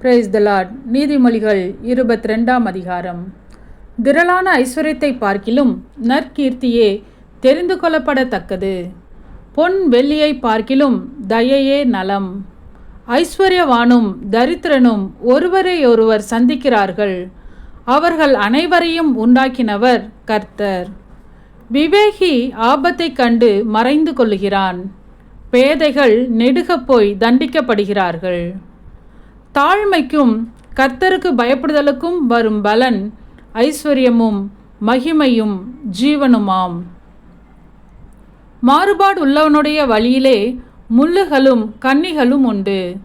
Praise the Lord. நீதிமொழிகள் 22ஆம் அதிகாரம். திரளான ஐஸ்வர்யத்தை பார்க்கிலும் நற்கீர்த்தியே தெரிந்து கொள்ளப்படத்தக்கது. பொன் வெள்ளியை பார்க்கிலும் தயையே நலம். ஐஸ்வர்யவானும் தரித்திரனும் ஒருவரையொருவர் சந்திக்கிறார்கள். அவர்கள் அனைவரையும் உண்டாக்கினவர் கர்த்தர். விவேகி ஆபத்தைக் கண்டு மறைந்து கொள்ளுகிறான். பேதைகள் நெடுகப் போய் தண்டிக்கப்படுகிறார்கள். தாழ்மைக்கும் கர்த்தருக்கு பயப்படுதலுக்கும் வரும் பலன் ஐஸ்வர்யமும் மகிமையும் ஜீவனுமாம். மாறுபாடு உள்ளவனுடைய வழியிலே முள்ளுகளும் கண்ணிகளும் உண்டு.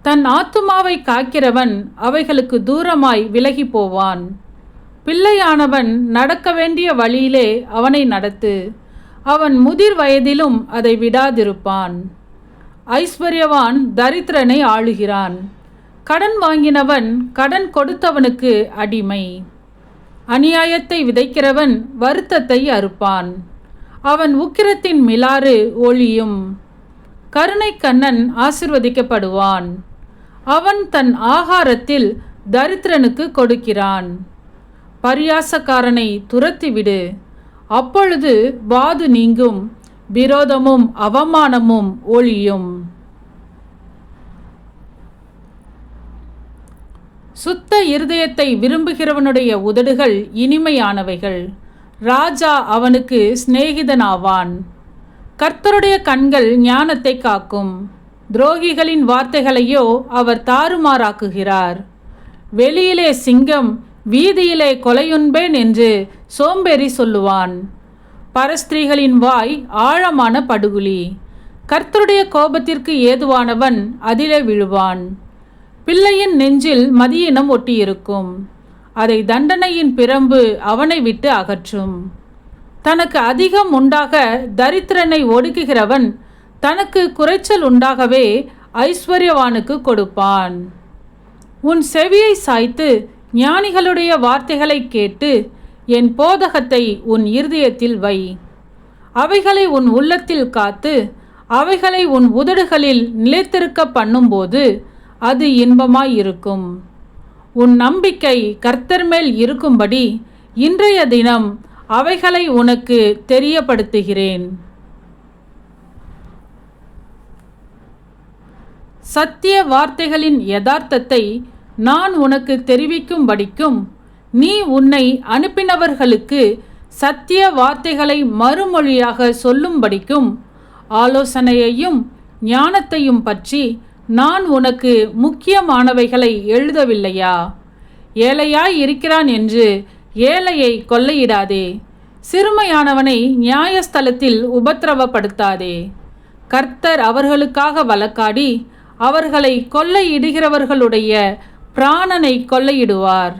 தன் ஆத்துமாவை காக்கிறவன் அவைகளுக்கு தூரமாய் விலகி போவான். பிள்ளையானவன் நடக்க வேண்டிய வழியிலே அவனை நடத்து. அவன் முதிர் வயதிலும் அதை விடாதிருப்பான். ஐஸ்வர்யவான் தரித்திரனை ஆளுகிறான். கடன் வாங்கினவன் கடன் கொடுத்தவனுக்கு அடிமை. அநியாயத்தை விதைக்கிறவன் வருத்தத்தை அறுப்பான். அவன் உக்கிரத்தின் மிலாறு ஒளியும். கருணை கண்ணன் ஆசிர்வதிக்கப்படுவான். அவன் தன் ஆகாரத்தில் தரித்திரனுக்கு கொடுக்கிறான். பரியாசக்காரனை துரத்திவிடு, அப்பொழுது வாது நீங்கும், விரோதமும் அவமானமும் ஒளியும். சுத்த இருதயத்தை விரும்புகிறவனுடைய உதடுகள் இனிமையானவைகள். ராஜா அவனுக்கு சிநேகிதனாவான். கர்த்தருடைய கண்கள் ஞானத்தை காக்கும். துரோகிகளின் வார்த்தைகளையோ அவர் தாறுமாறாக்குகிறார். வெளியிலே சிங்கம், வீதியிலே கொலையுண்பேன் என்று சோம்பேறி சொல்லுவான். பரஸ்திரீகளின் வாய் ஆழமான படுகுழி. கர்த்தருடைய கோபத்திற்கு ஏதுவானவன் அதிலே விழுவான். பிள்ளையின் நெஞ்சில் மதியினம் ஒட்டியிருக்கும். அதை தண்டனையின் பிரம்பு அவனை விட்டு அகற்றும். தனக்கு அதிகம் உண்டாக தரித்திரனை ஒடுக்குகிறவன் தனக்கு குறைச்சல் உண்டாகவே ஐஸ்வர்யவானுக்கு கொடுப்பான். உன் செவியை சாய்த்து ஞானிகளுடைய வார்த்தைகளை கேட்டு என் போதகத்தை உன் இருதயத்தில் வை. அவைகளை உன் உள்ளத்தில் காத்து அவைகளை உன் உதடுகளில் நிலைத்திருக்க பண்ணும்போது அது இன்பமாயிருக்கும். உன் நம்பிக்கை கர்த்தர் மேல் இருக்கும்படி இன்றைய தினம் அவைகளை உனக்கு தெரியப்படுத்துகிறேன். சத்திய வார்த்தைகளின் யதார்த்தத்தை நான் உனக்கு தெரிவிக்கும்படிக்கும் நீ உன்னை அனுப்பினவர்களுக்கு சத்திய வார்த்தைகளை மறுமொழியாக சொல்லும்படிக்கும் ஆலோசனையையும் ஞானத்தையும் பற்றி நான் உனக்கு முக்கியமானவைகளை எழுதவில்லையா? ஏழையாய் இருக்கிறான் என்று ஏழையை கொள்ளையிடாதே. சிறுமையானவனை நியாயஸ்தலத்தில் உபத்திரவப்படுத்தாதே. கர்த்தர் அவர்களுக்காக வழக்காடி அவர்களை கொள்ளையிடுகிறவர்களுடைய பிராணனை கொள்ளையிடுவார்.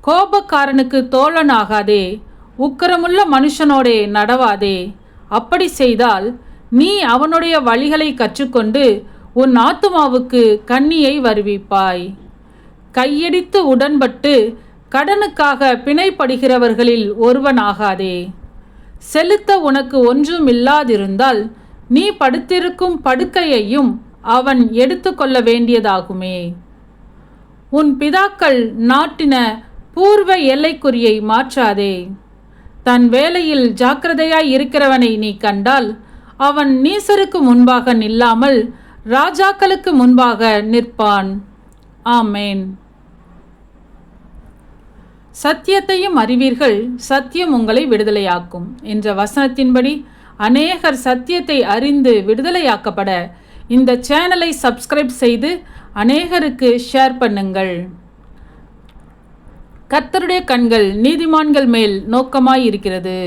கோபக்காரனுக்கு தோழனாகாதே. உக்கிரமுள்ள மனுஷனோடே நடவாதே. அப்படி செய்தால் நீ அவனுடைய வழிகளை கற்றுக்கொண்டு உன் ஆத்துமாவுக்கு கண்ணியை வருவிப்பாய். கையடித்து உடன்பட்டு கடனுக்காக பிணைப்படுகிறவர்களில் ஒருவனாகாதே. செலுத்த உனக்கு ஒன்றும் இல்லாதிருந்தால் நீ படுத்திருக்கும் படுக்கையையும் அவன் எடுத்து கொள்ள வேண்டியதாகுமே. உன் பிதாக்கள் நாட்டின பூர்வ எல்லைக்குறியை மாற்றாதே. தன் வேலையில் ஜாக்கிரதையாய் இருக்கிறவனை நீ கண்டால் அவன் நீசருக்கு முன்பாக நில்லாமல் ராஜாக்களுக்கு முன்பாக நிற்பான். ஆமேன். சத்தியத்தையும் அறிவீர்கள், சத்தியம் உங்களை விடுதலையாக்கும் என்ற வசனத்தின்படி அநேகர் சத்தியத்தை அறிந்து விடுதலையாக்கப்பட இந்த சேனலை சப்ஸ்கிரைப் செய்து அநேகருக்கு ஷேர் பண்ணுங்கள். கர்த்தருடைய கண்கள் நீதிமான்கள் மேல் நோக்கமாயிருக்கிறது.